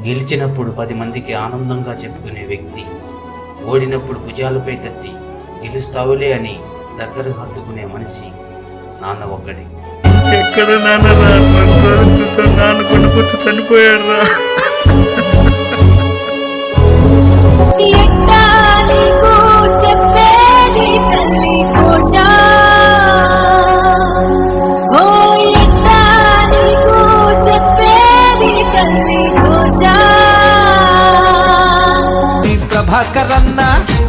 గెలిచినప్పుడు 10 మందికి ఆనందంగా చెప్పుకునే వ్యక్తి, ఓడినప్పుడు భుజాలపై తట్టి గెలుస్తావులే అని దగ్గరకు హత్తుకునే మనిషి నాన్న ఒక్కడే. ఎక్కడ నాన్న నాన్న కొనుక్కొచ్చి చనిపోయాడు రా. చెప్పేది తల్లి కోశా ప్రభాకరన్నా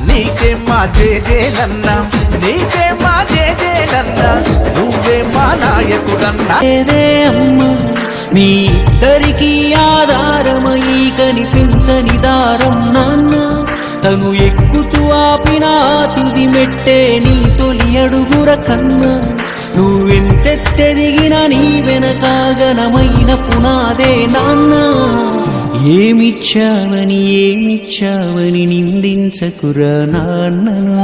నీకే మా జేజేలన్నా, నీకే మా జేజేలన్నా, నువ్వే మా నాయకుడన్నా. అమ్మా మీ ఇద్దరికి ఆధారమై కనిపించని దారం నాన్న, తను ఎక్కుతూ ఆపిన తుది మెట్టే నీ తొలి అడుగుర కన్నా. నువ్వెంతెత్తెదిగిన నీ వెనకాగనమైన పునాదే నాన్న. ఏమిచ్చావని నిందించకురా నాన్నను.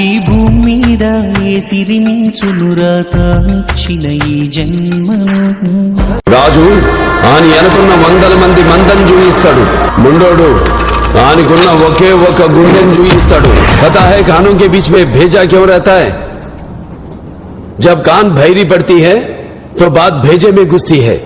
ఈ భూమి మీద ఏ సిరిమించునురా తానిచ్చిన ఈ జన్మను. రాజు ఆని అనుకున్న 100 మంది మందం చూయిస్తాడు, ముండోడు ఆనికున్న ఒకే ఒక గుండెని చూయిస్తాడు. पता है कानों के बीच में भेजा क्यों रहता है? जब कान भैरी पड़ती है तो बात भेजे में घुसती है.